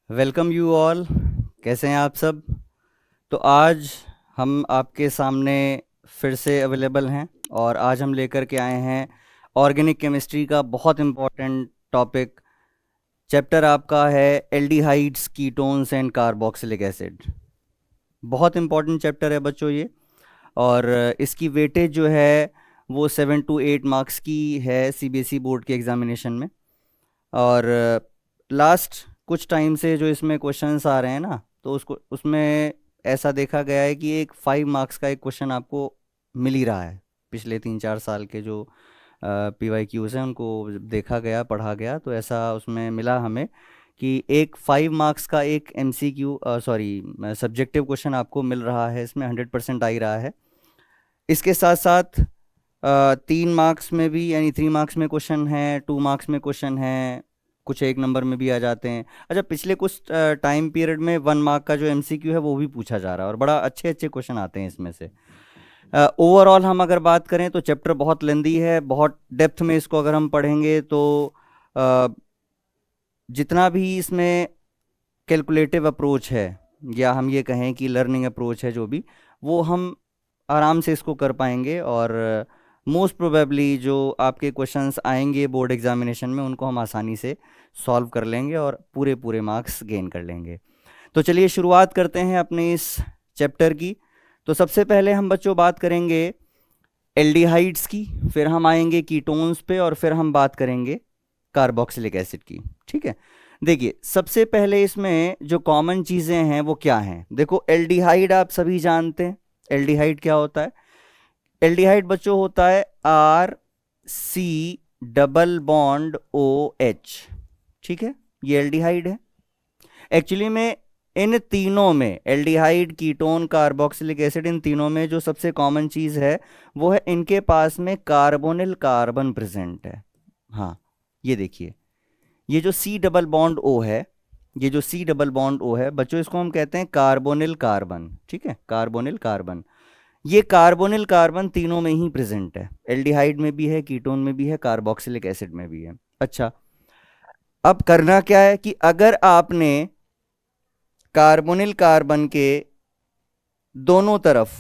Welcome you all. कैसे हैं आप सब? तो आज हम आपके सामने फिर से अवेलेबल हैं और आज हम लेकर के आए हैं ऑर्गेनिक केमिस्ट्री का बहुत इम्पोर्टेंट टॉपिक। चैप्टर आपका है aldehydes, ketones and carboxylic acid. बहुत इम्पोर्टेंट चैप्टर है बच्चों ये। और इसकी वेटेज जो है वो 7 to 8 मार्क्स की है सीबीएसई बोर्ड के एग्जामिनेशन में। और लास्ट कुछ टाइम से जो इसमें क्वेश्चंस आ रहे हैं ना, तो उसको उसमें ऐसा देखा गया है कि एक 5 मार्क्स का एक क्वेश्चन आपको मिल ही रहा है। पिछले 3-4 साल के जो PYQs हैं उनको देखा गया, पढ़ा गया, तो ऐसा उसमें मिला हमें कि एक 5 मार्क्स का एक MCQ सब्जेक्टिव क्वेश्चन आपको मिल रहा है। इसमें 100% आ ही रहा है। इसके साथ साथ 3 मार्क्स में भी यानी 3 मार्क्स में क्वेश्चन है, 2 मार्क्स में क्वेश्चन है, कुछ 1 नंबर में भी आ जाते हैं। अच्छा, पिछले कुछ टाइम पीरियड में 1 मार्क का जो MCQ है वो भी पूछा जा रहा है और बड़ा अच्छे अच्छे क्वेश्चन आते हैं इसमें से। ओवरऑल हम अगर बात करें तो चैप्टर बहुत लेंदी है, बहुत डेप्थ में इसको अगर हम पढ़ेंगे तो अ, जितना भी इसमें कैलकुलेटिव अप्रोच है या हम ये कहें कि लर्निंग अप्रोच है, जो भी वो हम आराम से इसको कर पाएंगे। और मोस्ट प्रोबेबली जो आपके क्वेश्चंस आएंगे बोर्ड एग्जामिनेशन में उनको हम आसानी से सॉल्व कर लेंगे और पूरे पूरे मार्क्स गेन कर लेंगे। तो चलिए शुरुआत करते हैं अपने इस चैप्टर की। तो सबसे पहले हम बच्चों बात करेंगे एल्डिहाइड्स की, फिर हम आएंगे कीटोन्स पे और फिर हम बात करेंगे कार्बोक्सिलिक एसिड की। ठीक है, देखिए सबसे पहले इसमें जो कॉमन चीज़ें हैं वो क्या हैं। देखो, एल्डिहाइड आप सभी जानते हैं। एल्डिहाइड क्या होता है? एल्डिहाइड बच्चों होता है RC डबल बॉन्ड OH। ठीक है, ये एल्डिहाइड है। एक्चुअली में इन तीनों में एल्डिहाइड, कीटोन, कार्बोक्सिलिक एसिड, इन तीनों में जो सबसे कॉमन चीज़ है वो है इनके पास में कार्बोनिल कार्बन प्रेजेंट है। हाँ, ये देखिए, ये जो C डबल बॉन्ड O है, ये जो C डबल बॉन्ड O है बच्चों, इसको हम कहते हैं कार्बोनिल कार्बन। ठीक है, कार्बोनिल कार्बन। ये कार्बोनिल कार्बन तीनों में ही प्रेजेंट है, एल्डिहाइड में भी है, कीटोन में भी है, कार्बोक्सिलिक एसिड में भी है। अच्छा, अब करना क्या है कि अगर आपने कार्बोनिल कार्बन के दोनों तरफ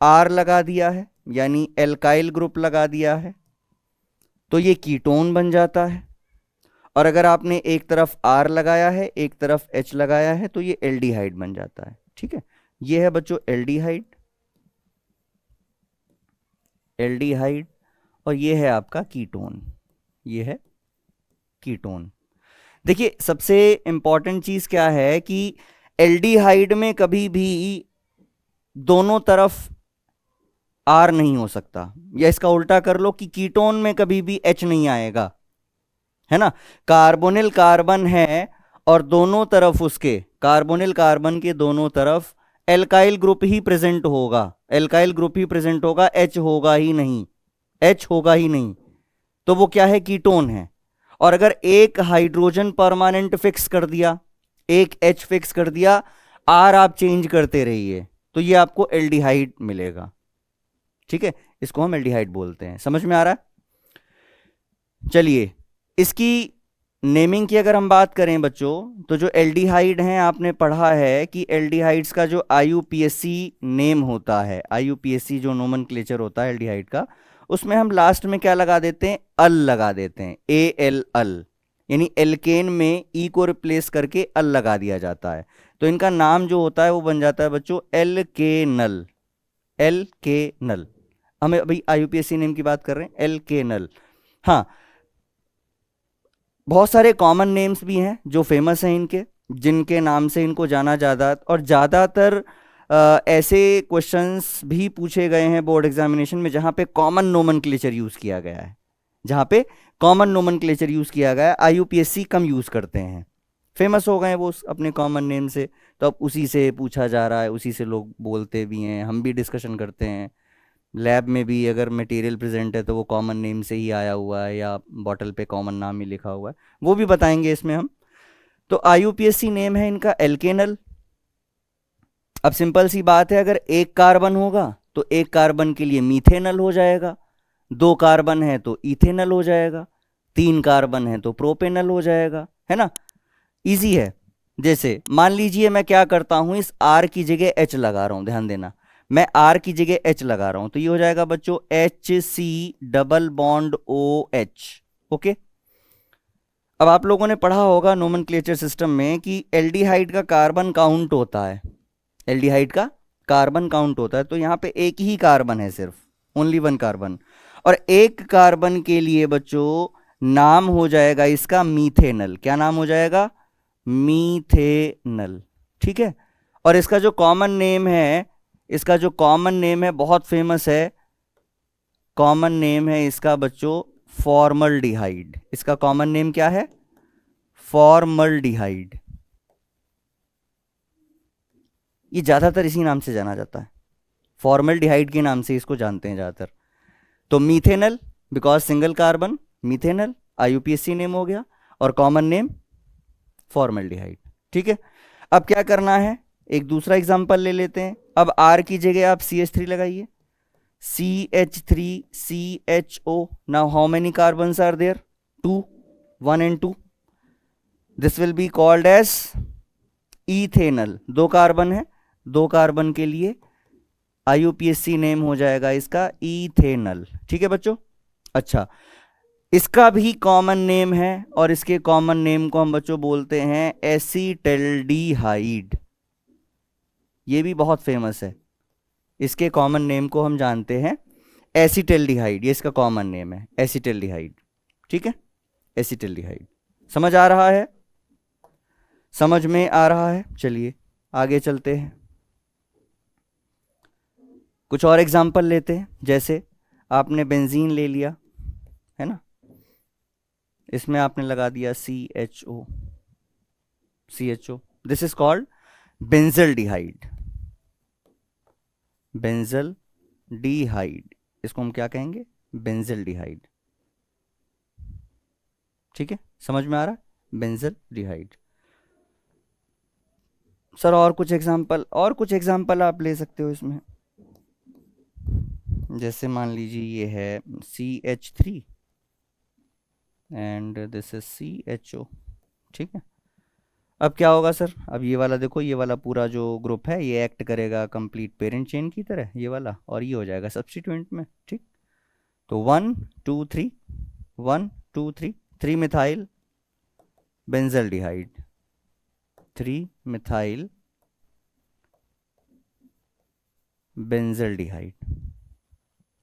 R लगा दिया है यानी एल्काइल ग्रुप लगा दिया है तो ये कीटोन बन जाता है। और अगर आपने एक तरफ R लगाया है, एक तरफ H लगाया है, तो ये एल्डिहाइड बन जाता है। ठीक है, ये है बच्चों एल्डिहाइड। एल्डिहाइड और ये है आपका कीटोन। ये है कीटोन। देखिए सबसे इंपॉर्टेंट चीज क्या है कि एल्डिहाइड में कभी भी दोनों तरफ R नहीं हो सकता, या इसका उल्टा कर लो कि कीटोन में कभी भी H नहीं आएगा, है ना। कार्बोनिल कार्बन है और दोनों तरफ उसके, कार्बोनिल कार्बन के दोनों तरफ एल्काइल ग्रुप ही प्रेजेंट होगा। एल्काइल ग्रुप ही प्रेजेंट होगा, H होगा ही नहीं, H होगा ही नहीं। तो वो क्या है? कीटोन है। और अगर एक हाइड्रोजन परमानेंट फिक्स कर दिया, एक H फिक्स कर दिया, R आप चेंज करते रहिए, तो ये आपको एल्डिहाइड मिलेगा। ठीक है, इसको हम एल्डिहाइड बोलते हैं। समझ में आ रहा है? चलिए, इसकी नेमिंग की अगर हम बात करें बच्चों, तो जो एल्डिहाइड हैं आपने पढ़ा है कि एल्डिहाइड्स का जो IUPAC नेम होता है, IUPAC जो नोमेनक्लेचर होता है एल्डिहाइड का, उसमें हम लास्ट में क्या लगा देते हैं? अल लगा देते हैं, ALL, यानी एल्केन में E को रिप्लेस करके अल लगा दिया जाता है। तो इनका नाम जो होता है वो बन जाता है बच्चों एल्केनल। एल्केनल, हमें अभी IUPAC नेम की बात कर रहे हैं, एल्केनल। हाँ, बहुत सारे कॉमन नेम्स भी हैं जो फेमस हैं इनके, जिनके नाम से इनको जाना ज़्यादा, और ज़्यादातर ऐसे क्वेश्चंस भी पूछे गए हैं बोर्ड एग्जामिनेशन में जहाँ पे कॉमन नोमेनक्लेचर यूज़ किया गया है। जहाँ पे कॉमन नोमेनक्लेचर यूज़ किया गया है, IUPAC कम यूज़ करते हैं, फेमस हो गए हैं वो अपने कॉमन नेम से, तो अब उसी से पूछा जा रहा है, उसी से लोग बोलते भी हैं, हम भी डिस्कशन करते हैं। लैब में भी अगर मटेरियल प्रेजेंट है तो वो कॉमन नेम से ही आया हुआ है या बॉटल पे कॉमन नाम ही लिखा हुआ है, वो भी बताएंगे इसमें हम। तो IUPAC नेम है इनका एल्केनल। अब सिंपल सी बात है, अगर एक कार्बन होगा तो एक कार्बन के लिए मीथेनल हो जाएगा, 2 कार्बन है तो इथेनल हो जाएगा, 3 कार्बन है तो प्रोपेनल हो जाएगा, है ना। इजी है। जैसे मान लीजिए मैं क्या करता हूं, इस R की जगह H लगा रहा हूं, ध्यान देना, मैं R की जगह H लगा रहा हूं, तो ये हो जाएगा बच्चों HC double bond OH। Okay, अब आप लोगों ने पढ़ा होगा नोमेनक्लेचर सिस्टम में कि एल्डिहाइड का कार्बन काउंट होता है, एल्डिहाइड का कार्बन काउंट होता है, तो यहाँ पे एक ही कार्बन है, सिर्फ ओनली वन कार्बन, और एक कार्बन के लिए बच्चों नाम हो जाएगा इसका मीथेनल। क्या नाम हो जाएगा? मीथेनल। ठीक है, और इसका जो कॉमन नेम है, इसका जो कॉमन नेम है बहुत फेमस है, कॉमन नेम है इसका बच्चों फॉर्मल्डिहाइड। इसका कॉमन नेम क्या है? फॉर्मल्डिहाइड। ये ज्यादातर इसी नाम से जाना जाता है, फॉर्मल्डिहाइड के नाम से इसको जानते हैं ज्यादातर। तो methanal, because single carbon, methanal IUPAC name हो गया, और कॉमन नेम फॉर्मल्डिहाइड। ठीक है, अब क्या करना है, एक दूसरा एग्जांपल ले लेते हैं। अब R की जगह आप CH3 लगाइए, CH3CHO। Now how many carbons are there? 2, 1 and 2। This will be called as ethanal. 2 carbon है, 2 कार्बन के लिए IUPAC नेम हो जाएगा इसका इथेनल। ठीक है बच्चों, अच्छा, इसका भी कॉमन नेम है, और इसके कॉमन नेम को हम बच्चों बोलते हैं एसीटल्डिहाइड। ये भी बहुत फेमस है, इसके कॉमन नेम को हम जानते हैं एसीटल्डिहाइड। ये इसका कॉमन नेम है एसीटल्डिहाइड। ठीक है, एसीटल्डिहाइड। समझ आ रहा है? समझ में आ रहा है? चलिए आगे चलते हैं, कुछ और एग्जाम्पल लेते हैं। जैसे आपने बेंजीन ले लिया है ना, इसमें आपने लगा दिया CHO, this is called benzaldehyde. Benzaldehyde, इसको हम क्या कहेंगे? बेंजल्डिहाइड। ठीक है, समझ में आ रहा है? बेंजल्डिहाइड। सर और कुछ एग्जांपल, और कुछ एग्जांपल आप ले सकते हो इसमें। जैसे मान लीजिए ये है CH3 and this is CHO। ठीक है, अब क्या होगा सर? अब ये वाला देखो, ये वाला पूरा जो ग्रुप है ये एक्ट करेगा कंप्लीट पेरेंट चेन की तरह, ये वाला, और ये हो जाएगा सब्स्टिट्यूएंट में। ठीक, तो 1 2 3, 1 2 3, 3 मिथाइल बेंजल्डिहाइड, 3 मिथाइल बेंजल्डिहाइड।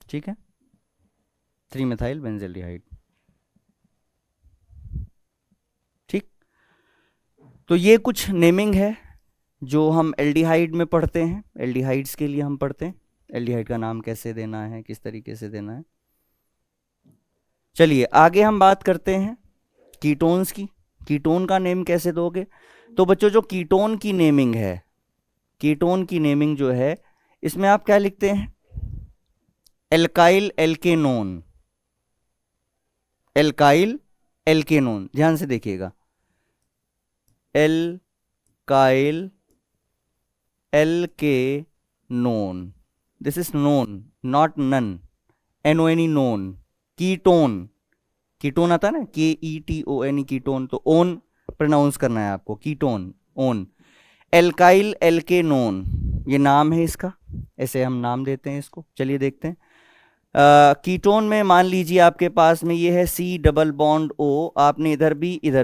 ठीक है, 3 मिथाइल बेंजल्डिहाइड। ठीक, तो ये कुछ नेमिंग है जो हम एल्डिहाइड में पढ़ते हैं, एल्डिहाइड्स के लिए हम पढ़ते हैं, एल्डिहाइड का नाम कैसे देना है, किस तरीके से देना है। चलिए आगे हम बात करते हैं कीटोन्स की। कीटोन का नेम कैसे दोगे? तो बच्चों जो कीटोन की नेमिंग है, कीटोन की नेमिंग जो है, इसमें आप क्या लिखते हैं? Alkyl alkenone, alkyl alkenone. ध्यान से देखिएगा, alkyl alkenone, this is none not nun, NONE, none. Ketone, ketone आता है ना, KETON, कीटोन, तो ओन प्रोनाउंस करना है आपको, कीटोन, ओन। एल्काइल एल्केनोन ये नाम है इसका, ऐसे हम नाम देते हैं इसको। चलिए देखते हैं। कीटोन में मान लीजिए आपके पास में ये है C डबल बॉन्ड O, आपने इधर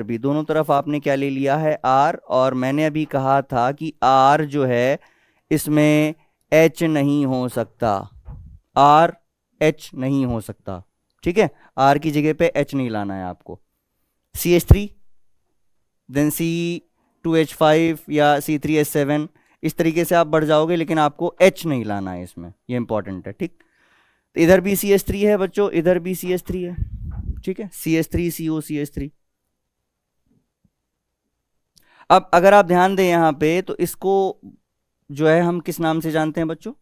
भी दोनों तरफ आपने क्या ले लिया है? R, और मैंने अभी कहा था कि R जो है इसमें H नहीं हो सकता, R H नहीं हो सकता। ठीक है, R की जगह पे H नहीं लाना है आपको। CH3 देन C2H5 या C3H7, इस तरीके से आप बढ़ जाओगे, लेकिन आपको H नहीं लाना है इसमें, ये इंपॉर्टेंट है। ठीक, तो इधर भी CH3 है बच्चों, इधर भी CH3 है। ठीक है, CH3CO CH3। अब अगर आप ध्यान दें यहां पे, तो इसको जो है हम किस नाम से जानते हैं बच्चों?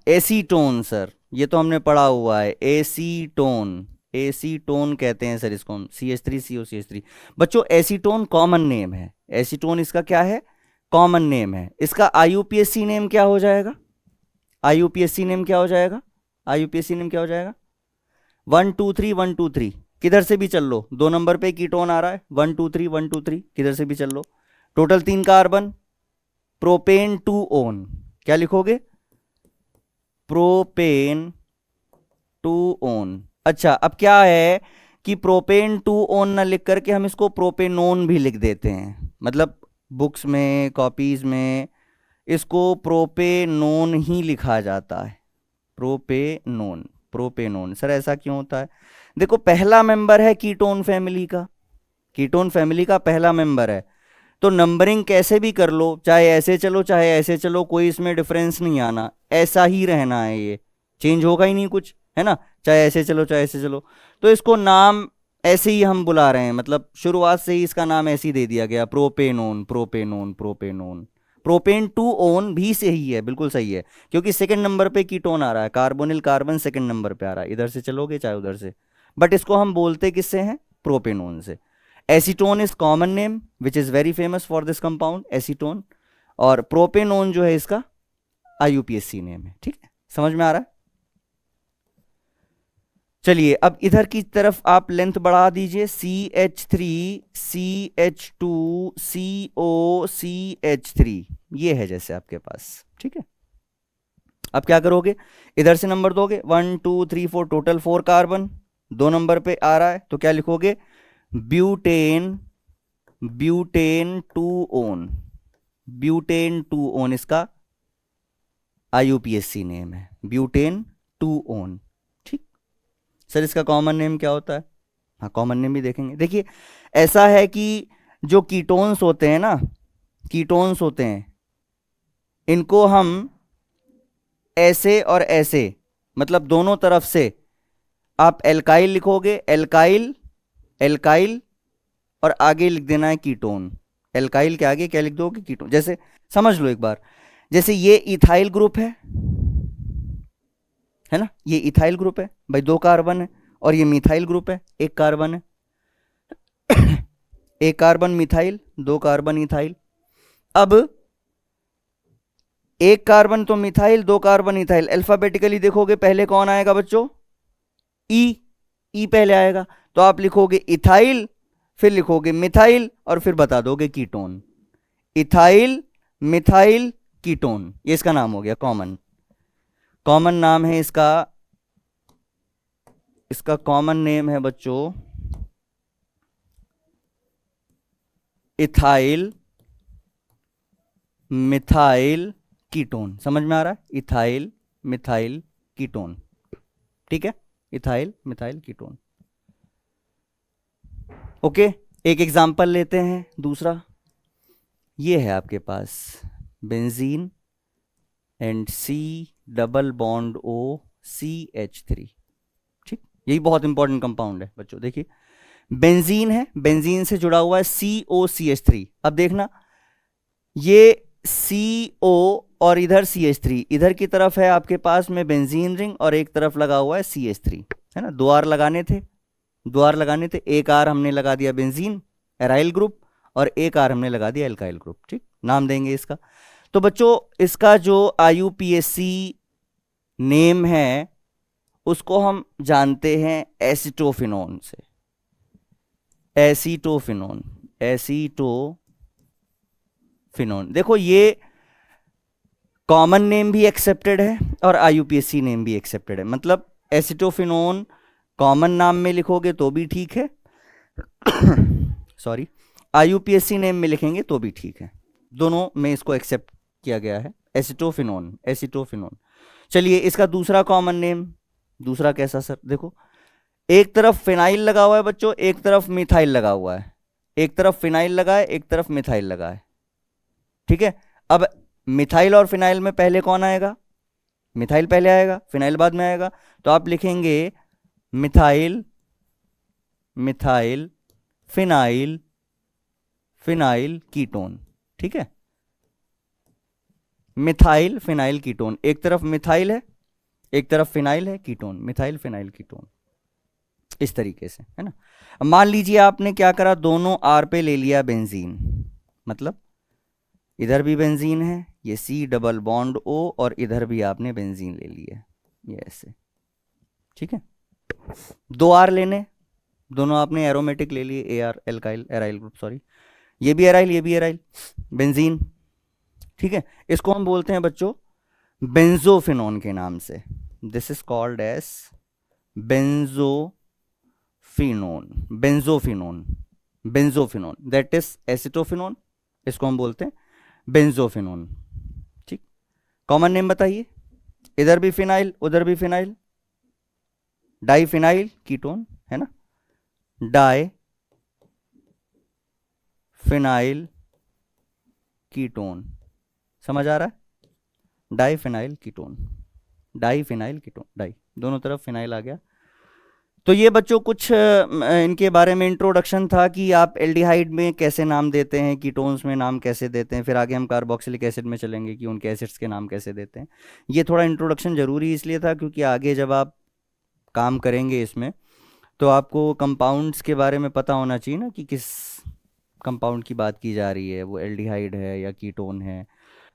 एसीटोन सर, ये तो हमने पढ़ा हुआ है, एसीटोन, एसीटोन कहते हैं सर इसको हम, CH3CO CH3। बच्चों एसीटोन कॉमन नेम है, एसीटोन इसका क्या है? कॉमन नेम है। इसका IUPAC नेम क्या हो जाएगा? IUPAC नेम क्या हो जाएगा? IUPAC नेम क्या हो जाएगा? 1 2 3 1 2 3, किधर से भी चल लो, 2 नंबर पे कीटोन आ रहा है, 1 2 3 1 2 3, किधर से भी चल लो, टोटल 3 कार्बन, प्रोपेन 2 ओन, क्या लिखोगे, प्रोपेन 2 ओन। अच्छा, अब क्या है कि प्रोपेन 2 ओन ना लिख करके हम इसको प्रोपेनोन भी लिख देते हैं, मतलब बुक्स में, कॉपीज में इसको प्रोपेनोन ही लिखा जाता है, प्रोपेनोन, प्रोपेनोन। सर ऐसा क्यों होता है? देखो, पहला मेंबर है कीटोन फैमिली का, कीटोन फैमिली का पहला मेंबर है, तो नंबरिंग कैसे भी कर लो, चाहे ऐसे चलो चाहे ऐसे चलो, कोई इसमें डिफरेंस नहीं आना, ऐसा ही रहना है, ये चेंज होगा ही नहीं कुछ, है ना, चाहे ऐसे चलो चाहे ऐसे चलो। तो इसको नाम ऐसे ही हम बुला रहे हैं, मतलब शुरुआत से ही इसका नाम ऐसे ही दे दिया गया, propanone, propanone, propanone. Propane 2 own भी सही है, बिल्कुल सही है, क्योंकि सेकंड नंबर पे कीटोन आ रहा है, कार्बोनिल कार्बन सेकंड नंबर पे आ रहा है, इधर से चलोगे चाहे उधर से, बट इसको हम बोलते किससे हैं, प्रोपेनोन से। Acetone is common name which is very famous for this compound, acetone, और प्रोपेनोन जो है इसका आईयूपीएसी नेम है। ठीक है, समझ में आ रहा है? चलिए अब इधर की तरफ आप लेंथ बढ़ा दीजिए, CH3 CH2 COCH3, ये है जैसे आपके पास। ठीक है, अब क्या करोगे, इधर से नंबर दोगे, 1 2 3 4, टोटल 4 कार्बन, 2 नंबर पे आ रहा है, तो क्या लिखोगे, butane, butane 2 own, butane 2 own इसका आईयूपीएसी नेम है, ब्यूटेन 2 ओन। ठीक, सर इसका कॉमन नेम क्या होता है? हाँ, कॉमन नेम भी देखेंगे। देखिए, ऐसा है कि जो कीटोन्स होते हैं ना, कीटोन्स होते हैं, इनको हम ऐसे और ऐसे, मतलब दोनों तरफ से आप एल्काइल लिखोगे, एल्काइल, एल्काइल, और आगे लिख देना है कीटोन, एल्काइल के आगे क्या लिख दोगे, कीटोन। जैसे समझ लो एक बार, जैसे ये इथाइल ग्रुप है ना, ये इथाइल ग्रुप है भाई, 2 कार्बन है, और ये मिथाइल ग्रुप है, 1 कार्बन है, 1 कार्बन मिथाइल, 2 कार्बन इथाइल। अब 1 कार्बन तो मिथाइल, 2 कार्बन इथाइल, अल्फाबेटिकली देखोगे पहले कौन आएगा बच्चों, ई, ई पहले आएगा, तो आप लिखोगे इथाइल, फिर लिखोगे मिथाइल, और फिर बता दोगे कीटोन, इथाइल मिथाइल कीटोन, ये इसका नाम हो गया, कॉमन, कॉमन नाम है इसका, इसका कॉमन नेम है बच्चों इथाइल मिथाइल कीटोन। समझ में आ रहा है, इथाइल मिथाइल कीटोन। ठीक है, इथाइल मिथाइल कीटोन। ओके, एक एग्जांपल लेते हैं दूसरा, ये है आपके पास benzene and C double bond O CH3। ठीक, यही बहुत इंपॉर्टेंट कंपाउंड है बच्चों। देखिए, बेंजीन है, बेंजीन से जुड़ा हुआ है COCH3। अब देखना, ये CO और इधर CH3, इधर की तरफ है आपके पास में बेंजीन रिंग, और एक तरफ लगा हुआ है CH3, है ना, 2 R लगाने थे, 2 R लगाने थे, 1 R हमने लगा दिया बेंजीन एराइल ग्रुप, और 1 R हमने लगा दिया एल्काइल ग्रुप। ठीक, नाम देंगे इसका। तो बच्चों, इसका जो आईयूपीएसी नेम है उसको हम जानते हैं एसिटोफिनोन से, एसीटोफिनोन, एसीटोफिनोन। देखो, ये कॉमन नेम भी एक्सेप्टेड है और आईयूपीएसी नेम भी एक्सेप्टेड है, मतलब एसिटोफिनोन कॉमन नाम में लिखोगे तो भी ठीक है, सॉरी, आईयूपीएसी नेम में लिखेंगे तो भी ठीक है, दोनों में इसको एक्सेप्ट किया गया है, एसिटोफिनोन, एसिटोफिनोन। चलिए, इसका दूसरा कॉमन नेम, दूसरा कैसा सर? देखो, एक तरफ फिनाइल लगा हुआ है बच्चों, एक तरफ मिथाइल लगा हुआ है, एक तरफ फिनाइल लगा है, एक तरफ मिथाइल लगा है। ठीक है, अब मिथाइल और फिनाइल में पहले कौन आएगा? मिथाइल पहले आएगा, फिनाइल बाद में आएगा, तो आप लिखेंगे methyl, methyl phenyl, phenyl ketone. ठीक है, मिथाइल फिनाइल कीटोन, एक तरफ मिथाइल है एक तरफ फिनाइल है, कीटोन, मिथाइल फिनाइल कीटोन, इस तरीके से, है ना। अब मान लीजिए आपने क्या करा, दोनों R पे ले लिया बेंजीन, मतलब इधर भी बेंजीन है, ये C डबल बॉन्ड O, और इधर भी आपने बेंजीन ले लिया, ये ऐसे। ठीक है, 2 R लेने, दोनों आपने एरोमेटिक ले लिए, AR alkyl aryl group, sorry, ये भी एराइल ये भी एराइल, बेंजीन, ठीक है। इसको हम बोलते हैं बच्चों बेंजोफिनोन के नाम से, this is called as benzophenone, benzophenone, benzophenone, that is acetophenone, इसको हम बोलते हैं बेंजोफिनोन, ठीक। कॉमन नेम बताइए, इधर भी फिनाइल उधर भी फिनाइल, डाइफिनाइल कीटोन है ना, डाई फिनाइल कीटोन, समझ आ रहा है, diphenyl ketone, diphenyl ketone, di दोनों तरफ फिनाइल आ गया। तो ये बच्चों कुछ इनके बारे में इंट्रोडक्शन था कि आप एल्डिहाइड में कैसे नाम देते हैं, कीटोन्स में नाम कैसे देते हैं, फिर आगे हम कार्बोक्सिलिक एसिड में चलेंगे कि उनके एसिड्स के नाम कैसे देते हैं। ये थोड़ा इंट्रोडक्शन जरूरी इसलिए था क्योंकि आगे जब आप काम करेंगे इसमें तो आपको कंपाउंड्स के बारे में पता होना चाहिए ना कि किस कंपाउंड की बात की जा रही है, वो एल्डिहाइड है या कीटोन है।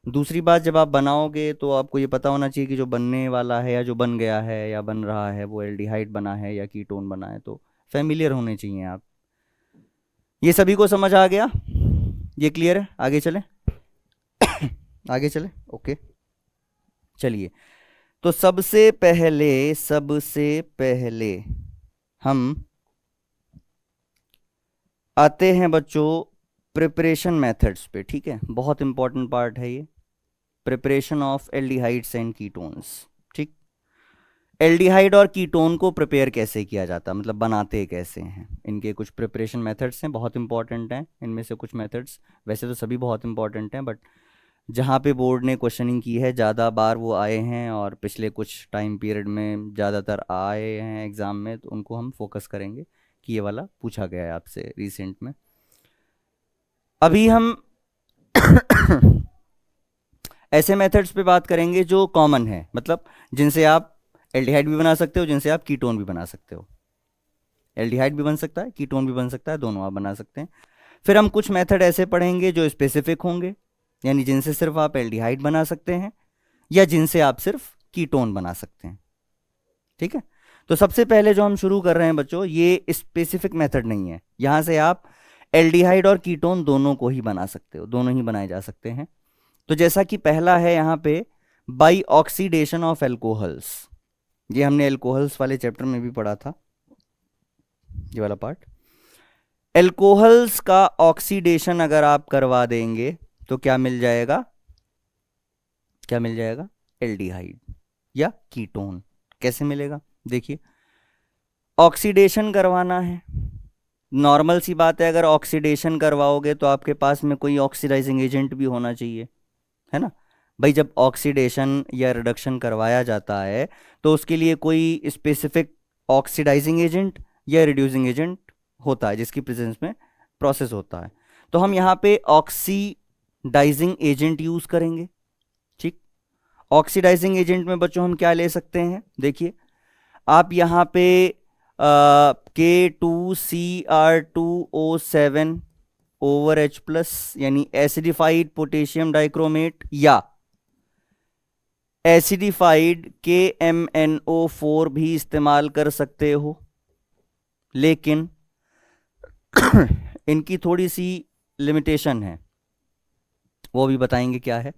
दूसरी बात, जब आप बनाओगे तो आपको ये पता होना चाहिए कि जो बनने वाला है या जो बन गया है या बन रहा है वो एल्डिहाइड बना है या कीटोन बना है, तो फेमिलियर होने चाहिए आप। ये सभी को समझ आ गया, ये क्लियर है, आगे चलें आगे चलें, ओके चलिए। तो सबसे पहले हम आते हैं बच्चों प्रिपरेशन मेथड्स पे, ठीक है, बहुत इंपॉर्टेंट पार्ट है ये, preparation of aldehydes and ketones, ठीक। एल्डिहाइड और कीटोन को प्रिपेयर कैसे किया जाता है, मतलब बनाते कैसे हैं, इनके कुछ प्रिपरेशन मेथड्स हैं, बहुत इंपॉर्टेंट हैं इनमें से कुछ मेथड्स, वैसे तो सभी बहुत इंपॉर्टेंट हैं बट जहाँ पे बोर्ड ने क्वेश्चनिंग की है ज़्यादा बार वो आए हैं और पिछले कुछ टाइम पीरियड में ज़्यादातर आए हैं एग्ज़ाम में, तो उनको हम फोकस करेंगे कि ये वाला पूछा गया है आपसे रिसेंट में। अभी हम ऐसे मेथड्स पे बात करेंगे जो कॉमन है, मतलब जिनसे आप एल्डिहाइड भी बना सकते हो, जिनसे आप कीटोन भी बना सकते हो, एल्डिहाइड भी बन सकता है कीटोन भी बन सकता है, दोनों आप बना सकते हैं। फिर हम कुछ मेथड ऐसे पढ़ेंगे जो स्पेसिफिक होंगे, यानी जिनसे सिर्फ आप एल्डिहाइड बना सकते हैं या जिनसे आप सिर्फ कीटोन बना सकते हैं, ठीक है। तो सबसे पहले जो हम शुरू कर रहे हैं बच्चों, ये स्पेसिफिक मेथड नहीं है, यहां से आप एल्डिहाइड और कीटोन दोनों को ही बना सकते हो, दोनों ही बनाए जा सकते हैं। तो जैसा कि पहला है यहाँ पे बाई ऑक्सीडेशन ऑफ एल्कोहल्स, ये हमने एल्कोहल्स वाले चैप्टर में भी पढ़ा था, ये वाला पार्ट। एल्कोहल्स का ऑक्सीडेशन अगर आप करवा देंगे तो क्या मिल जाएगा, क्या मिल जाएगा, एल्डिहाइड या कीटोन। कैसे मिलेगा, देखिए, ऑक्सीडेशन करवाना है, नॉर्मल सी बात है, अगर ऑक्सीडेशन करवाओगे तो आपके पास में कोई ऑक्सीडाइजिंग एजेंट भी होना चाहिए, है ना भाई। जब ऑक्सीडेशन या रिडक्शन करवाया जाता है तो उसके लिए कोई स्पेसिफिक ऑक्सीडाइजिंग एजेंट या रिड्यूसिंग एजेंट होता है जिसकी प्रेजेंस में प्रोसेस होता है। तो हम यहाँ पे ऑक्सीडाइजिंग एजेंट यूज करेंगे, ठीक। ऑक्सीडाइजिंग एजेंट में बच्चों हम क्या ले सकते हैं, देखिए आप यहाँ पे K2Cr2O7 ओवर H+ यानी एसिडिफाइड पोटेशियम डाइक्रोमेट या एसिडिफाइड KMnO4 भी इस्तेमाल कर सकते हो, लेकिन इनकी थोड़ी सी लिमिटेशन है, वो भी बताएंगे क्या है।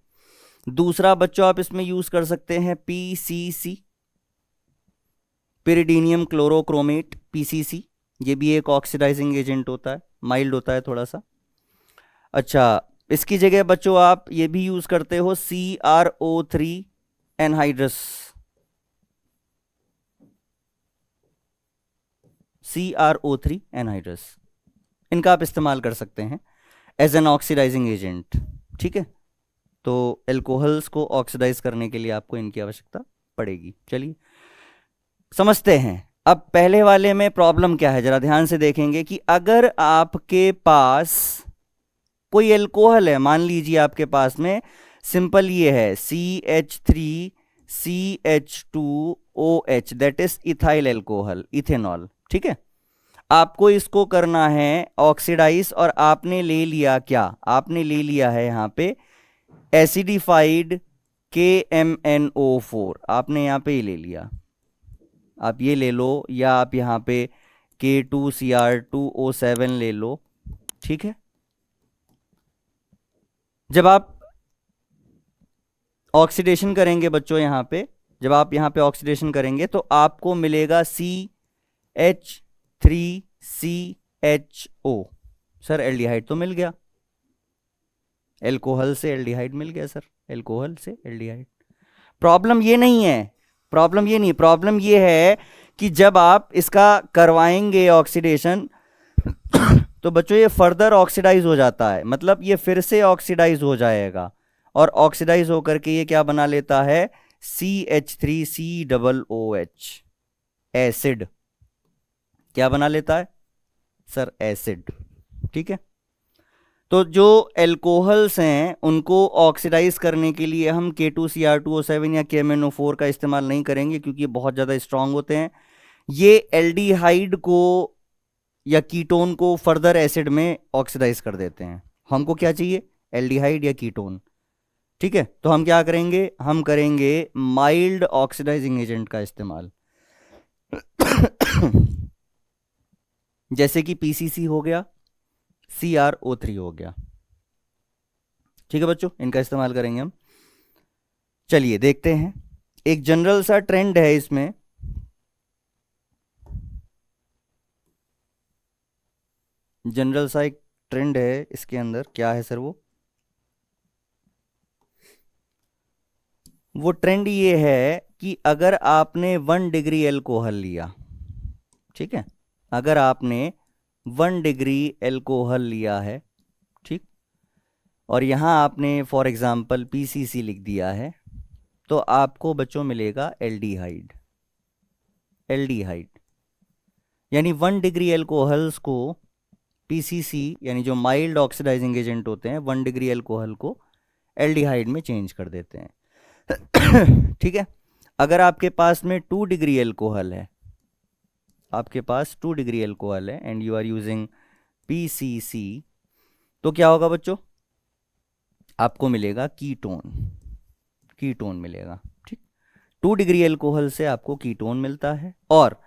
दूसरा बच्चों आप इसमें यूज कर सकते हैं PCC, पिरिडीनियम क्लोरोक्रोमेट, PCC, ये भी एक ऑक्सीडाइजिंग एजेंट होता है, माइल्ड होता है थोड़ा सा। अच्छा, इसकी जगह बच्चों आप ये भी यूज करते हो CrO3 एनहाइड्रस, CrO3 एनहाइड्रस, इनका आप इस्तेमाल कर सकते हैं एज एन ऑक्सीडाइजिंग एजेंट, ठीक है। तो एल्कोहल्स को ऑक्सीडाइज करने के लिए आपको इनकी आवश्यकता पड़ेगी। चलिए समझते हैं। अब पहले वाले में प्रॉब्लम क्या है जरा ध्यान से देखेंगे कि अगर आपके पास कोई एल्कोहल है, मान लीजिए आपके पास में सिंपल ये है CH3CH2OH, that is ethyl alcohol, ethanol, ठीक है। आपको इसको करना है ऑक्सीडाइज और आपने ले लिया क्या, आपने ले लिया है यहाँ पे एसिडिफाइड KMnO4, आपने यहाँ पे ही ले लिया, आप ये ले लो या आप यहाँ पे K2Cr2O7 ले लो, ठीक है। जब आप ऑक्सीडेशन करेंगे बच्चों यहाँ पे, जब आप यहाँ पे ऑक्सीडेशन करेंगे तो आपको मिलेगा CH3CHO। सर एल्डिहाइड तो मिल गया, एल्कोहल से एल्डिहाइड मिल गया सर, एल्कोहल से एल्डिहाइड। प्रॉब्लम ये नहीं है, प्रॉब्लम ये नहीं, प्रॉब्लम ये है कि जब आप इसका करवाएंगे ऑक्सीडेशन तो बच्चों ये फर्दर ऑक्सीडाइज हो जाता है, मतलब ये फिर से ऑक्सीडाइज हो जाएगा और ऑक्सीडाइज होकर के ये क्या बना लेता है, CH3COOH, एसिड। क्या बना लेता है सर, एसिड, ठीक है। तो जो एल्कोहल्स हैं उनको ऑक्सीडाइज करने के लिए हम K2Cr2O7 या KMnO4 का इस्तेमाल नहीं करेंगे, क्योंकि ये बहुत ज़्यादा स्ट्रांग होते हैं। ये एल्डिहाइड को या कीटोन को फर्दर एसिड में ऑक्सीडाइज कर देते हैं। हमको क्या चाहिए, एल्डिहाइड या कीटोन, ठीक है। तो हम क्या करेंगे, हम करेंगे माइल्ड ऑक्सीडाइजिंग एजेंट का इस्तेमाल जैसे कि PCC हो गया, CrO3 हो गया, ठीक है बच्चों, इनका इस्तेमाल करेंगे हम। चलिए देखते हैं, एक जनरल सा ट्रेंड है इसमें, जनरल सा एक ट्रेंड है इसके अंदर। क्या है सर वो ट्रेंड ये है कि अगर आपने 1 डिग्री एल्कोहल लिया, ठीक है, अगर आपने 1 डिग्री एल्कोहल लिया है, ठीक, और यहाँ आपने फॉर एग्जांपल PCC लिख दिया है, तो आपको बच्चों मिलेगा एल्डिहाइड। एल्डिहाइड यानी 1 डिग्री एल्कोहल्स को PCC यानी जो माइल्ड ऑक्सीडाइजिंग एजेंट होते हैं, 1 डिग्री एल्कोहल को एल्डिहाइड में चेंज कर देते हैं ठीक है। अगर आपके पास में 2 डिग्री एल्कोहल है, आपके पास 2 डिग्री एल्कोहल है and you are using PCC, तो क्या होगा बच्चों, आपको मिलेगा कीटोन, कीटोन मिलेगा, ठीक। 2 डिग्री एल्कोहल से आपको कीटोन मिलता है। और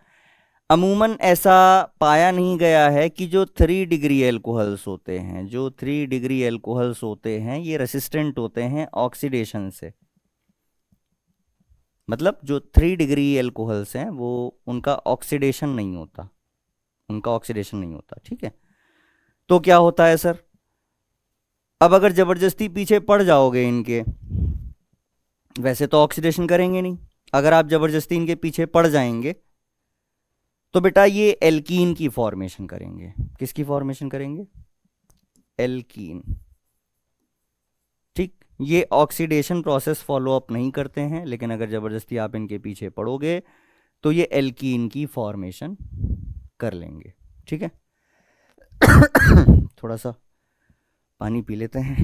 अमूमन ऐसा पाया नहीं गया है कि जो 3 डिग्री एल्कोहल्स होते हैं, जो 3 डिग्री एल्कोहल्स होते हैं, ये रेसिस्टेंट होते हैं ऑक्सीडेशन से। मतलब जो 3 डिग्री एल्कोहल्स हैं वो उनका ऑक्सीडेशन नहीं होता, उनका ऑक्सीडेशन नहीं होता, ठीक है। तो क्या होता है सर, अब अगर जबरदस्ती पीछे पड़ जाओगे इनके, वैसे तो ऑक्सीडेशन करेंगे नहीं, अगर आप जबरदस्ती इनके पीछे पड़ जाएंगे तो बेटा ये एल्कीन की फॉर्मेशन करेंगे। किसकी फॉर्मेशन करेंगे, एल्कीन, ठीक। ये ऑक्सीडेशन प्रोसेस फॉलो अप नहीं करते हैं, लेकिन अगर जबरदस्ती आप इनके पीछे पड़ोगे तो ये एल्कीन की फॉर्मेशन कर लेंगे, ठीक है थोड़ा सा पानी पी लेते हैं।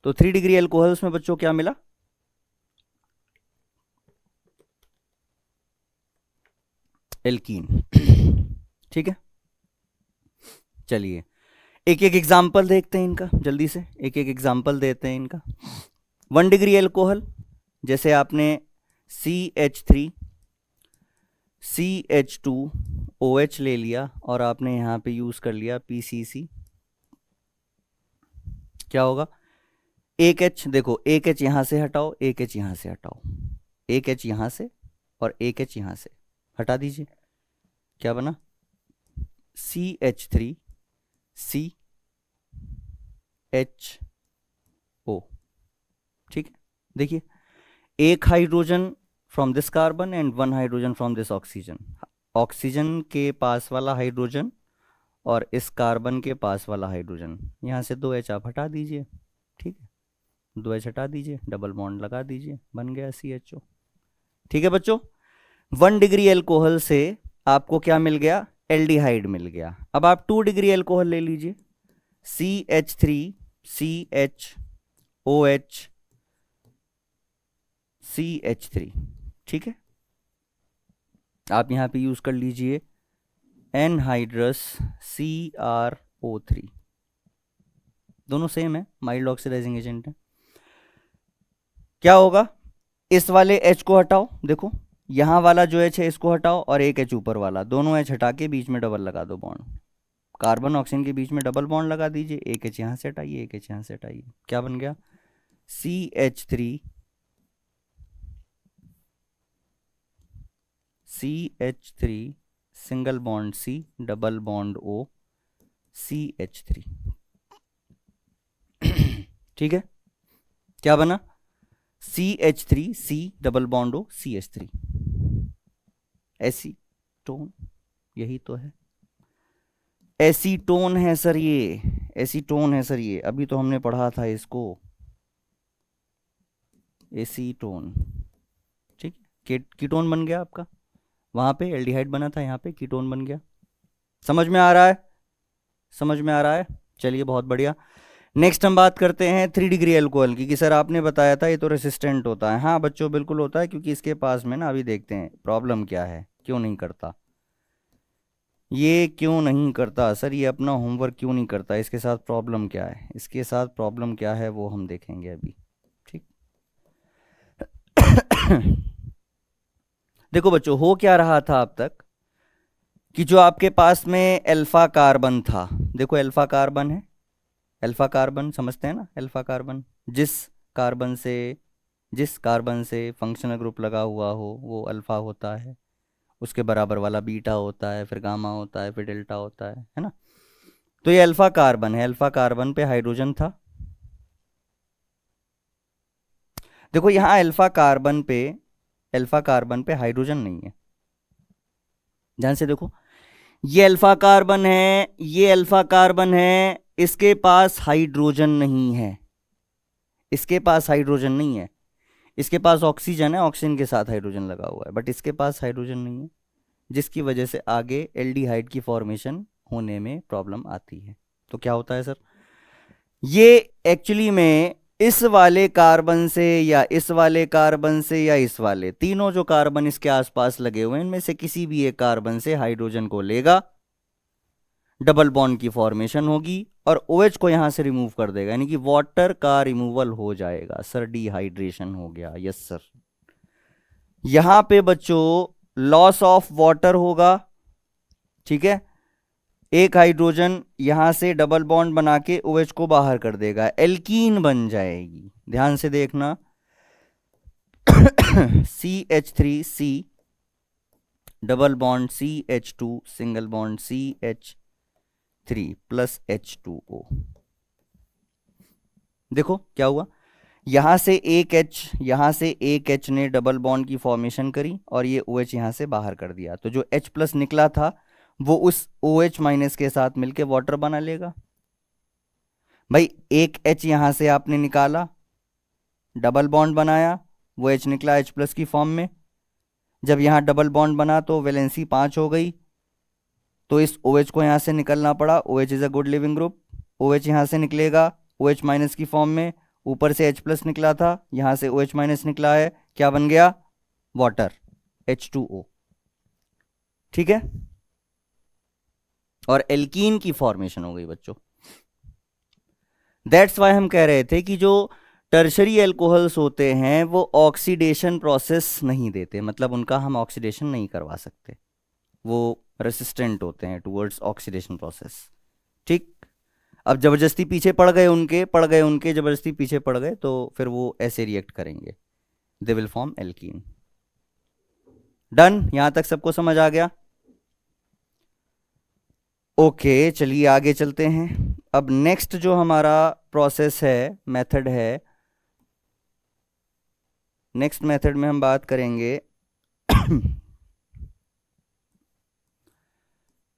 तो 3 डिग्री एल्कोहल्स में बच्चों क्या मिला, एल्कीन, ठीक है। चलिए एक एक एग्जाम्पल देखते हैं इनका, जल्दी से एक एक एग्जाम्पल देते हैं इनका। 1 डिग्री एल्कोहल, जैसे आपने CH3CH2OH ले लिया और आपने यहाँ पे यूज कर लिया PCC, क्या होगा, एक H, देखो एक H यहाँ से हटाओ, एक H यहाँ से हटाओ, एक H यहाँ से और एक H यहाँ से हटा दीजिए, क्या बना, CH3CHO, ठीक है। देखिए एक hydrogen from this carbon and 1 hydrogen from this oxygen, oxygen के पास वाला हाइड्रोजन और इस कार्बन के पास वाला हाइड्रोजन, यहाँ से 2 H आप हटा दीजिए, ठीक है, 2 H हटा दीजिए, डबल बॉन्ड लगा दीजिए, बन गया CHO, ठीक है बच्चों। 1 डिग्री एल्कोहल से आपको क्या मिल गया, एल्डिहाइड मिल गया। अब आप 2 डिग्री एल्कोहल ले लीजिए, CH3CHOH CH3, ठीक है। आप यहां पे यूज कर लीजिए एनहाइड्रस CrO3, दोनों सेम है, माइल्ड ऑक्सीडाइजिंग एजेंट है। क्या होगा, इस वाले H को हटाओ, देखो यहाँ वाला जो एच है इसको हटाओ और एक एच ऊपर वाला, दोनों एच हटा के बीच में डबल लगा दो बॉन्ड। कार्बन ऑक्सीजन के बीच में डबल बॉन्ड लगा दीजिए, एक एच यहाँ से हटाइए, एक एच यहाँ से हटाइए, क्या बन गया? CH3 single bond C double bond O CH3। ठीक है, क्या बना? CH3C double bond O CH3। Acetone, यही तो है, एसीटोन है सर ये, एसीटोन है सर ये, अभी तो हमने पढ़ा था इसको, एसीटोन। ठीक है, कीटोन बन गया आपका, वहां पे एल्डिहाइड बना था, यहाँ पे कीटोन बन गया। समझ में आ रहा है? समझ में आ रहा है? चलिए बहुत बढ़िया। नेक्स्ट हम बात करते हैं 3 डिग्री एल्कोहल की, कि सर आपने बताया था ये तो रेसिस्टेंट होता है। हाँ बच्चों बिल्कुल होता है, क्योंकि इसके पास में ना, अभी देखते हैं प्रॉब्लम क्या है, क्यों नहीं करता ये, क्यों नहीं करता सर ये, अपना होमवर्क क्यों नहीं करता, इसके साथ प्रॉब्लम क्या है, इसके साथ प्रॉब्लम क्या है वो हम देखेंगे अभी। ठीक देखो बच्चों, हो क्या रहा था अब तक, कि जो आपके पास में अल्फा कार्बन था, देखो अल्फा कार्बन है, अल्फा कार्बन समझते हैं ना, अल्फा कार्बन, जिस कार्बन से जिस कार्बन से फंक्शनल ग्रुप लगा हुआ हो वो अल्फा होता है, उसके बराबर वाला बीटा होता है, फिर गामा होता है, फिर डेल्टा होता है ना। तो ये अल्फा कार्बन है, अल्फा कार्बन पे हाइड्रोजन था। देखो यहाँ अल्फा कार्बन पे हाइड्रोजन नहीं है, ध्यान से देखो, ये अल्फा कार्बन है, ये अल्फा कार्बन है, इसके पास हाइड्रोजन नहीं है, इसके पास हाइड्रोजन नहीं है, इसके पास ऑक्सीजन है, ऑक्सीजन के साथ हाइड्रोजन लगा हुआ है, बट इसके पास हाइड्रोजन नहीं है, जिसकी वजह से आगे एल्डिहाइड की फॉर्मेशन होने में प्रॉब्लम आती है। तो क्या होता है सर, ये एक्चुअली में इस वाले कार्बन से या इस वाले कार्बन से या इस वाले, तीनों जो कार्बन इसके आसपास लगे हुए हैं इनमें से किसी भी एक कार्बन से हाइड्रोजन को लेगा, डबल बॉन्ड की फॉर्मेशन होगी और OH को यहां से रिमूव कर देगा, यानी कि वाटर का रिमूवल हो जाएगा सर, डिहाइड्रेशन हो गया। यस सर, यहां पे बच्चों लॉस ऑफ वाटर होगा, ठीक है, एक हाइड्रोजन यहां से डबल बॉन्ड बना के OH को बाहर कर देगा, एल्कीन बन जाएगी, ध्यान से देखना। CH3C double bond CH2 single bond CH3 plus H2O। देखो क्या हुआ, यहां से एक H ने डबल बॉन्ड की फॉर्मेशन करी और ये OH यहां से बाहर कर दिया, तो जो H प्लस निकला था वो उस OH माइनस के साथ मिलके वाटर बना लेगा। भाई एक H यहां से आपने निकाला, डबल बॉन्ड बनाया, वो H निकला H प्लस की फॉर्म में, जब यहां डबल बॉन्ड बना तो वैलेंसी 5 हो गई, तो इस OH को यहां से निकलना पड़ा, OH is a good leaving group, OH यहां से निकलेगा OH माइनस की फॉर्म में, ऊपर से H प्लस निकला था, यहां से OH माइनस निकला है, क्या बन गया? Water, H2O। ठीक है, और एल्कीन की फॉर्मेशन हो गई बच्चों। दैट्स वाई हम कह रहे थे कि जो टर्शरी एल्कोहल्स होते हैं वो ऑक्सीडेशन प्रोसेस नहीं देते, मतलब उनका हम ऑक्सीडेशन नहीं करवा सकते, वो रेसिस्टेंट होते हैं टुवर्ड्स ऑक्सीडेशन प्रोसेस। ठीक, अब जबरदस्ती पीछे पड़ गए उनके जबरदस्ती पीछे पड़ गए तो फिर वो ऐसे रिएक्ट करेंगे, they will form alkene. Done, यहां तक सबको समझ आ गया? ओके चलिए आगे चलते हैं। अब नेक्स्ट जो हमारा प्रोसेस है, मेथड है, नेक्स्ट मेथड में हम बात करेंगे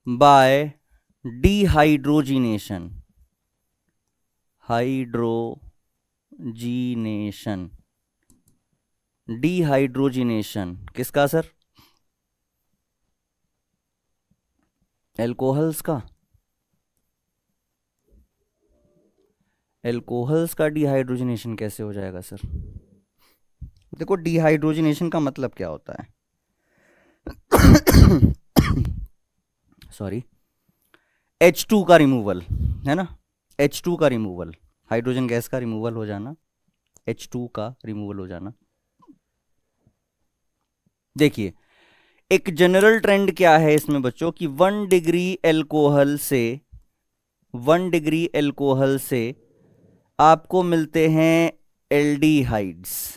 बाय डिहाइड्रोजिनेशन। डिहाइड्रोजिनेशन किसका सर? एल्कोहल्स का। एल्कोहल्स का डिहाइड्रोजिनेशन कैसे हो जाएगा सर? देखो डिहाइड्रोजिनेशन का मतलब क्या होता है, सॉरी, H2 का रिमूवल है ना, H2 का रिमूवल, हाइड्रोजन गैस का रिमूवल हो जाना, H2 का रिमूवल हो जाना। देखिए एक जनरल ट्रेंड क्या है इसमें बच्चों कि 1 डिग्री एल्कोहल से आपको मिलते हैं एल्डिहाइड्स,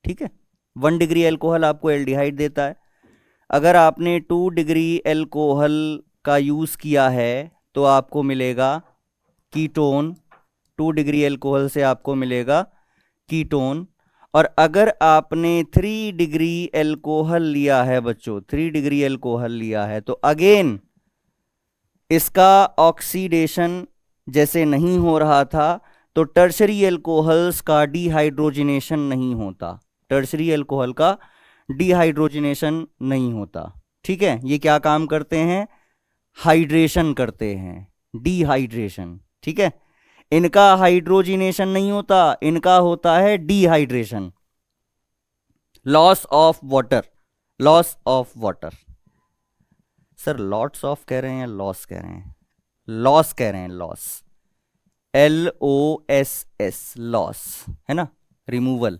ठीक है। 1 डिग्री एल्कोहल आपको एल्डिहाइड देता है। अगर आपने 2 डिग्री एल्कोहल का यूज किया है तो आपको मिलेगा कीटोन। 2 डिग्री एल्कोहल से आपको मिलेगा कीटोन। और अगर आपने 3 डिग्री एल्कोहल लिया है बच्चों, 3 डिग्री एल्कोहल लिया है, तो अगेन इसका ऑक्सीडेशन जैसे नहीं हो रहा था, तो टर्शरी एल्कोहल्स का डिहाइड्रोजिनेशन नहीं होता, टर्शरी एल्कोहल का डिहाइड्रोजिनेशन नहीं होता। ठीक है, ये क्या काम करते हैं? हाइड्रेशन करते हैं, डिहाइड्रेशन। ठीक है, इनका हाइड्रोजिनेशन नहीं होता, इनका होता है dehydration, loss of water, loss of water. Sir lots of कह रहे हैं या लॉस कह रहे हैं? लॉस कह रहे हैं, लॉस, LOSS, लॉस है ना, रिमूवल,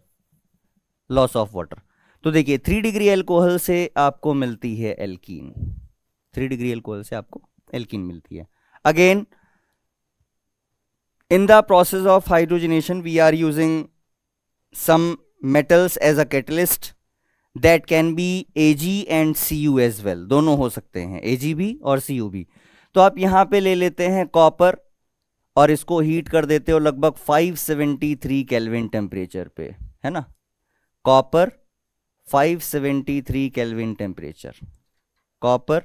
लॉस ऑफ वाटर। तो देखिए 3 डिग्री एल्कोहल से आपको मिलती है एल्कीन, 3 डिग्री एल्कोहल से आपको एल्कीन मिलती है। Again in the process of hydrogenation we are using some metals as a catalyst that can be Ag and Cu as well, दोनों हो सकते हैं, Ag भी और Cu भी। तो आप यहाँ पे ले लेते हैं कॉपर और इसको हीट कर देते हो लगभग 573 केल्विन टेम्परेचर पे, है ना। Copper 573 kelvin temperature, copper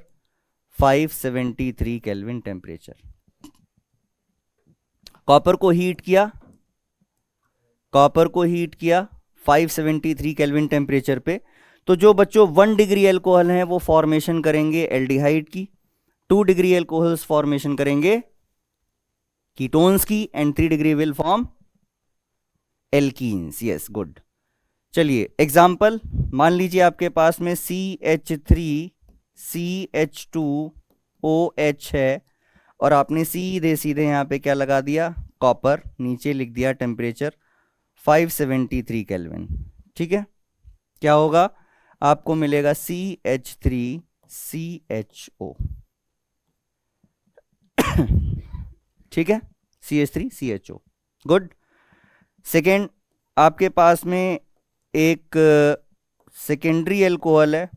573 kelvin temperature. Copper को हीट किया, कॉपर को हीट किया 573 केल्विन टेम्परेचर पे, तो जो बच्चों 1 डिग्री एल्कोहल हैं वो फॉर्मेशन करेंगे एल्डिहाइड की, 2 डिग्री एल्कोहल्स फॉर्मेशन करेंगे कीटोन्स की, and 3 degree will form alkenes. Yes, good. चलिए एग्जाम्पल, मान लीजिए आपके पास में CH3CH2OH है और आपने सीधे सीधे यहाँ पे क्या लगा दिया, कॉपर, नीचे लिख दिया टेम्परेचर 573 केल्विन। ठीक है, क्या होगा? आपको मिलेगा CH3CHO। ठीक है, CH3CHO, गुड। सेकेंड, आपके पास में एक सेकेंडरी एल्कोहल है,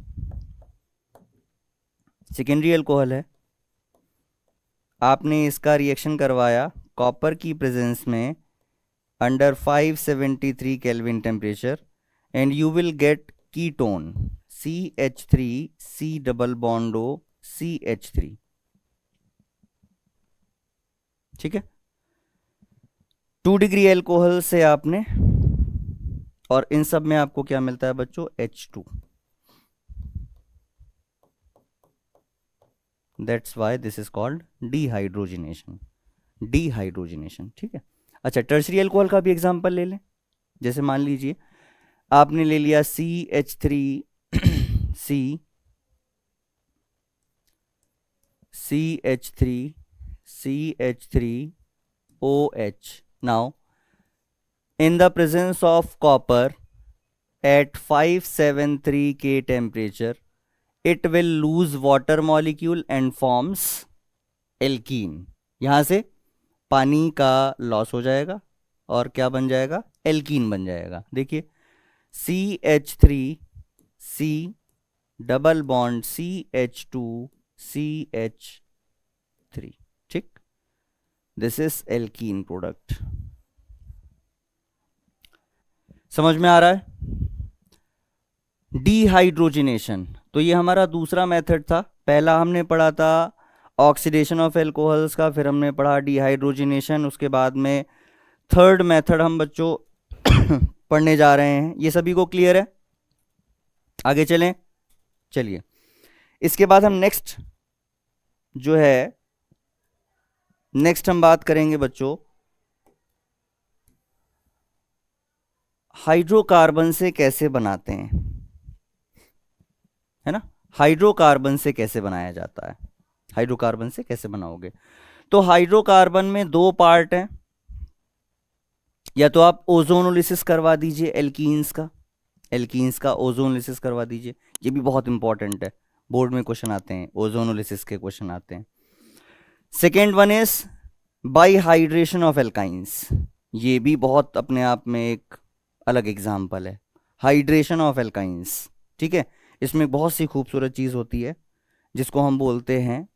सेकेंडरी एल्कोहल है, आपने इसका रिएक्शन करवाया कॉपर की प्रेजेंस में under 573 kelvin temperature, and you will get ketone CH3C double bond O CH3। ठीक है, 2 डिग्री एल्कोहल से आपने, और इन सब में आपको क्या मिलता है बच्चों? H2। That's why this is called dehydrogenation, dehydrogenation. ठीक है, अच्छा टर्शरी एल्कोहल का भी एग्जांपल ले लें। जैसे मान लीजिए आपने ले लिया CH3OH। now in the presence of copper at 573 K temperature, it will lose water molecule and forms alkene। यहां से पानी का लॉस हो जाएगा और क्या बन जाएगा? एल्कीन बन जाएगा। देखिए CH3C डबल बॉन्ड CH2CH3। ठीक, दिस इज एल्कीन प्रोडक्ट। समझ में आ रहा है? डिहाइड्रोजिनेशन, तो ये हमारा दूसरा मेथड था। पहला हमने पढ़ा था ऑक्सीडेशन ऑफ एल्कोहल्स का, फिर हमने पढ़ा डिहाइड्रोजिनेशन, उसके बाद में थर्ड मेथड हम बच्चों पढ़ने जा रहे हैं। ये सभी को क्लियर है? आगे चलें। चलिए, इसके बाद हम नेक्स्ट जो है, नेक्स्ट हम बात करेंगे बच्चों हाइड्रोकार्बन से कैसे बनाते हैं, है ना। हाइड्रोकार्बन से कैसे बनाया जाता है, हाइड्रोकार्बन से कैसे बनाओगे? तो हाइड्रोकार्बन में 2 पार्ट हैं, या तो आप ओजोनोलिसिस करवा दीजिए एल्कीन्स का, एल्कीन्स का ओजोनोलिसिस करवा दीजिए, ये भी बहुत इंपॉर्टेंट है, बोर्ड में क्वेश्चन आते हैं, ओजोनोलिसिस के क्वेश्चन आते हैं। Second one is by hydration of alkynes, ये भी बहुत अपने आप में एक अलग एग्जाम्पल है, हाइड्रेशन ऑफ एल्काइंस। ठीक है, इसमें बहुत सी खूबसूरत चीज़ होती है जिसको हम बोलते हैं,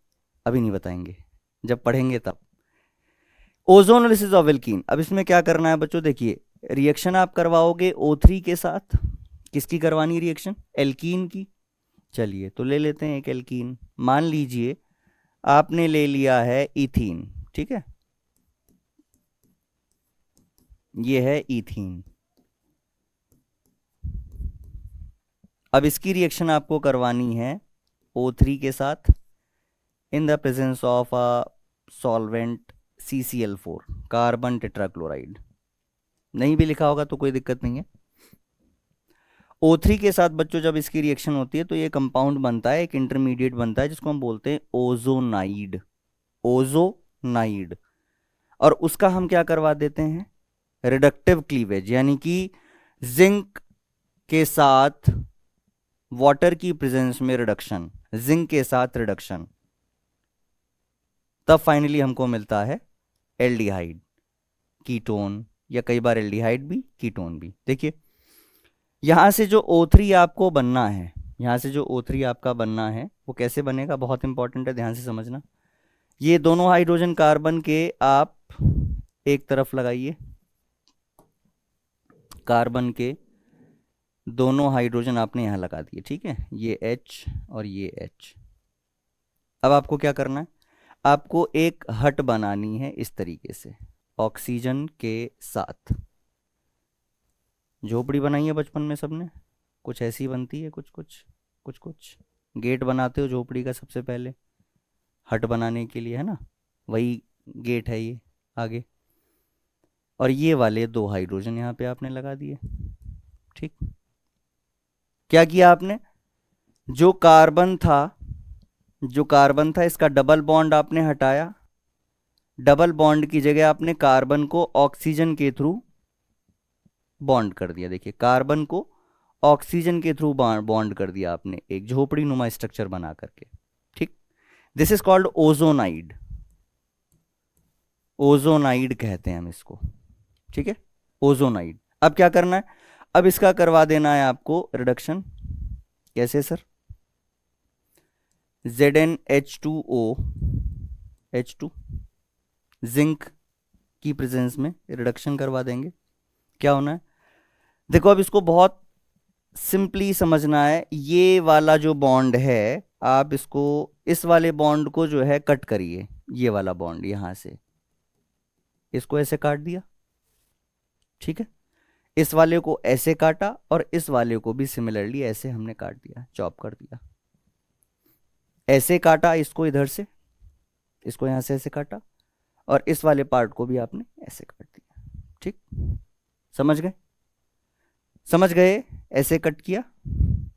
अभी नहीं बताएंगे, जब पढ़ेंगे तब। ओजोनोलिसिस ऑफ एल्कीन, अब इसमें क्या करना है बच्चों, देखिए रिएक्शन आप करवाओगे O3 के साथ, किसकी करवानी रिएक्शन, एल्कीन की। चलिए तो ले लेते हैं एक एल्कीन, मान लीजिए आपने ले लिया है इथीन, ठीक है, ये है इथीन। अब इसकी रिएक्शन आपको करवानी है O3 के साथ in the presence of a solvent CCl4, carbon tetrachloride. नहीं भी लिखा होगा तो कोई दिक्कत नहीं है। O3 के साथ बच्चों जब इसकी रिएक्शन होती है तो ये कंपाउंड बनता है, एक इंटरमीडिएट बनता है जिसको हम बोलते हैं ओजोनाइड, ओजोनाइड। और उसका हम क्या करवा देते हैं, रिडक्टिव क्लीवेज, यानी कि जिंक के साथ वाटर की प्रेजेंस में रिडक्शन, जिंक के साथ रिडक्शन, तब फाइनली हमको मिलता है एल्डिहाइड, कीटोन, या कई बार एल्डिहाइड भी, कीटोन भी। देखिए यहां से जो O3 आपको बनना है, यहां से जो O3 आपका बनना है वो कैसे बनेगा, बहुत इंपॉर्टेंट है, ध्यान से समझना। ये दोनों हाइड्रोजन कार्बन के आप एक तरफ लगाइए, कार्बन के दोनों हाइड्रोजन आपने यहां लगा दिए, ठीक है, ये H और ये H। अब आपको क्या करना है, आपको एक हट बनानी है इस तरीके से, ऑक्सीजन के साथ। झोपड़ी बनाई है बचपन में सबने, कुछ ऐसी बनती है, कुछ कुछ कुछ कुछ गेट बनाते हो झोपड़ी का सबसे पहले हट बनाने के लिए, है ना, वही गेट है ये आगे। और ये वाले दो हाइड्रोजन यहाँ पे आपने लगा दिए, ठीक। क्या किया आपने, जो कार्बन था, जो कार्बन था इसका डबल बॉन्ड आपने हटाया, डबल बॉन्ड की जगह आपने कार्बन को ऑक्सीजन के थ्रू बॉन्ड कर दिया। देखिए कार्बन को ऑक्सीजन के थ्रू बॉन्ड कर दिया आपने, एक झोपड़ी नुमा स्ट्रक्चर बना करके, ठीक। This is called ozonide, ozonide कहते हैं हम इसको, ठीक है, ओजोनाइड। अब क्या करना है, अब इसका करवा देना है आपको रिडक्शन, कैसे सर, ZnH2O H2, जिंक की प्रेजेंस में रिडक्शन करवा देंगे। क्या होना है, देखो अब इसको बहुत सिंपली समझना है, ये वाला जो बॉन्ड है आप इसको, इस वाले बॉन्ड को जो है कट करिए, ये वाला बॉन्ड यहां से इसको ऐसे काट दिया, ठीक है, इस वाले को ऐसे काटा और इस वाले को भी सिमिलरली ऐसे हमने काट दिया, चॉप कर दिया, ऐसे काटा इसको इधर से, इसको यहां से ऐसे काटा और इस वाले पार्ट को भी आपने ऐसे काट दिया, ठीक, समझ गए, समझ गए, ऐसे कट किया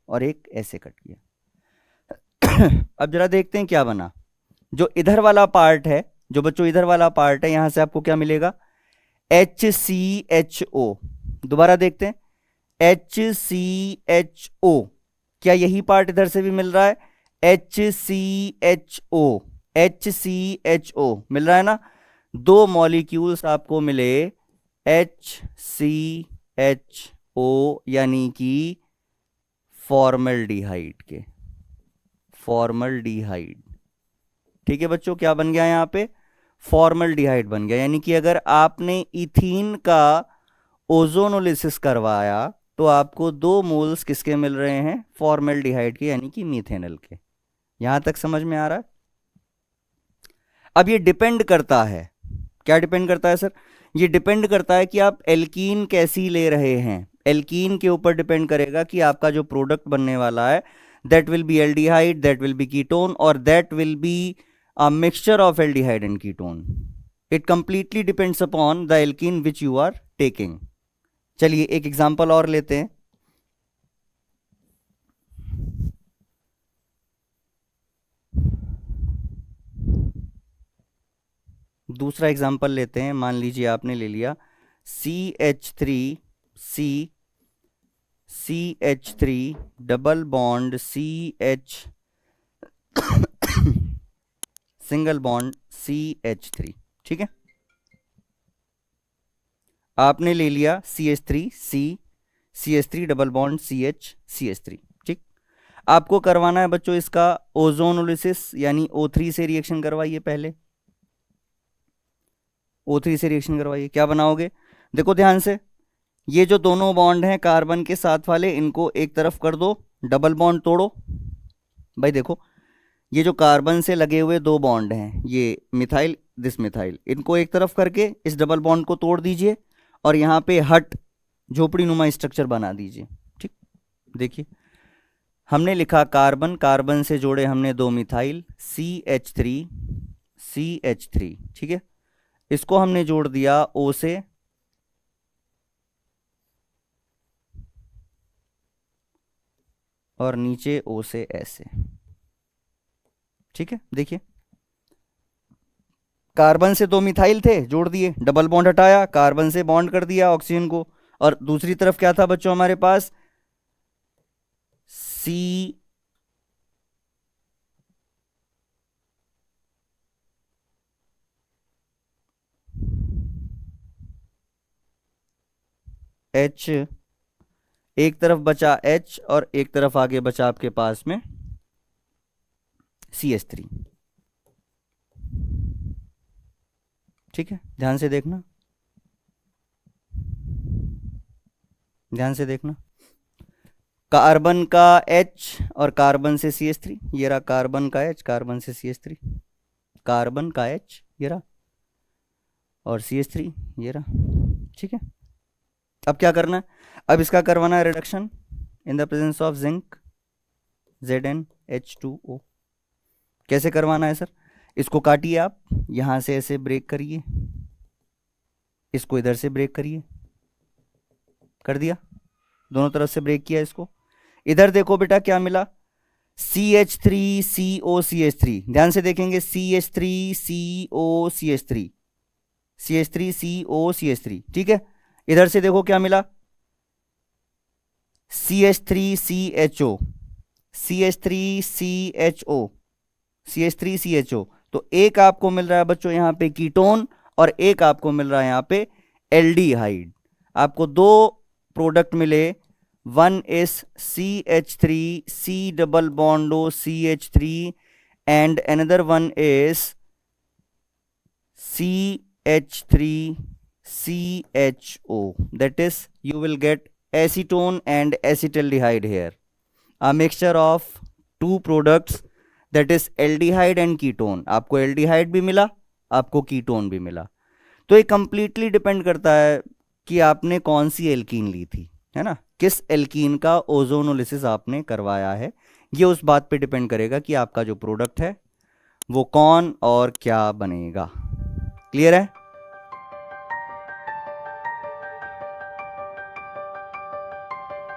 और एक ऐसे कट किया। अब जरा देखते हैं क्या बना, जो इधर वाला पार्ट है, जो बच्चों इधर वाला पार्ट है, यहां से आपको क्या मिलेगा, HCHO। दोबारा देखते हैं, HCHO, क्या यही पार्ट इधर से भी मिल रहा है, HCHO, HCHO मिल रहा है ना, दो मॉलिक्यूल्स आपको मिले HCHO, यानी कि फॉर्मल्डिहाइड के, फॉर्मल्डिहाइड, ठीक है बच्चों, क्या बन गया यहां पे, फॉर्मल्डिहाइड बन गया। यानी कि अगर आपने इथीन का ओजोनोलिसिस करवाया तो आपको 2 मोल्स किसके मिल रहे हैं, फॉर्मल्डिहाइड के, यानी कि मीथेनल के। यहां तक समझ में आ रहा है। अब ये डिपेंड करता है, क्या डिपेंड करता है सर, ये डिपेंड करता है कि आप एल्कीन कैसी ले रहे हैं, एल्कीन के ऊपर डिपेंड करेगा कि आपका जो प्रोडक्ट बनने वाला है that will be aldehyde, that will be ketone, और that will be a mixture of aldehyde and ketone. It completely depends upon the alkene which you are taking. चलिए एक एग्जांपल और लेते हैं, दूसरा एग्जांपल लेते हैं। मान लीजिए आपने ले लिया CH3C CH3 double bond CH single bond CH3। ठीक है, आपने ले लिया CH3 डबल बॉन्ड CH3। ठीक, आपको करवाना है बच्चों इसका ओजोनोलिसिस, यानी O3 से रिएक्शन करवाइए। पहले O3 से रिएक्शन करवाइए। क्या बनाओगे, देखो ध्यान से, ये जो दोनों बॉन्ड हैं कार्बन के साथ वाले, इनको एक तरफ कर दो, डबल बॉन्ड तोड़ो। भाई देखो, ये जो कार्बन से लगे हुए दो बॉन्ड हैं, ये मिथाइल, दिस मिथाइल, इनको एक तरफ करके इस डबल बॉन्ड को तोड़ दीजिए और यहाँ पे हट झोपड़ी नुमा स्ट्रक्चर बना दीजिए। ठीक, देखिए हमने लिखा कार्बन, कार्बन से जोड़े हमने दो मिथाइल CH3। ठीक है, इसको हमने जोड़ दिया O से, और नीचे O से ऐसे। ठीक है, देखिए कार्बन से दो मिथाइल थे, जोड़ दिए, डबल बॉन्ड हटाया, कार्बन से बॉन्ड कर दिया ऑक्सीजन को, और दूसरी तरफ क्या था बच्चों हमारे पास, CH एक तरफ बचा H और एक तरफ आगे बचा आपके पास में CH3। ठीक है, ध्यान से देखना, ध्यान से देखना, कार्बन का H और कार्बन से CH3, ये रहा कार्बन का H, कार्बन से CH3, कार्बन का H ये रहा, और CH3 ये रहा। ठीक है, अब क्या करना है, अब इसका करवाना है reduction in the presence of zinc ZnH2O। कैसे करवाना है सर, इसको काटिए आप, यहां से ऐसे ब्रेक करिए, इसको इधर से ब्रेक करिए, कर दिया, दोनों तरफ से ब्रेक किया इसको। इधर देखो बेटा क्या मिला, CH3COCH3, ध्यान से देखेंगे, CH3COCH3। ठीक है, इधर से देखो क्या मिला, CH3CHO। तो एक आपको मिल रहा है बच्चों यहाँ पे कीटोन, और एक आपको मिल रहा है यहाँ पे एल्डिहाइड। आपको दो प्रोडक्ट मिले, one is CH3C double bond O CH3 and another one is CH3CHO, that is you will get acetone and acetaldehyde here, a mixture of two products, that is aldehyde and ketone। आपको aldehyde भी मिला, आपको ketone भी मिला। तो ये completely depend करता है कि आपने कौन सी एल्कीन ली थी, है ना, किस एल्कीन का ओजोनोलिसिस आपने करवाया है, ये उस बात पे डिपेंड करेगा कि आपका जो प्रोडक्ट है वो कौन और क्या बनेगा। क्लियर है?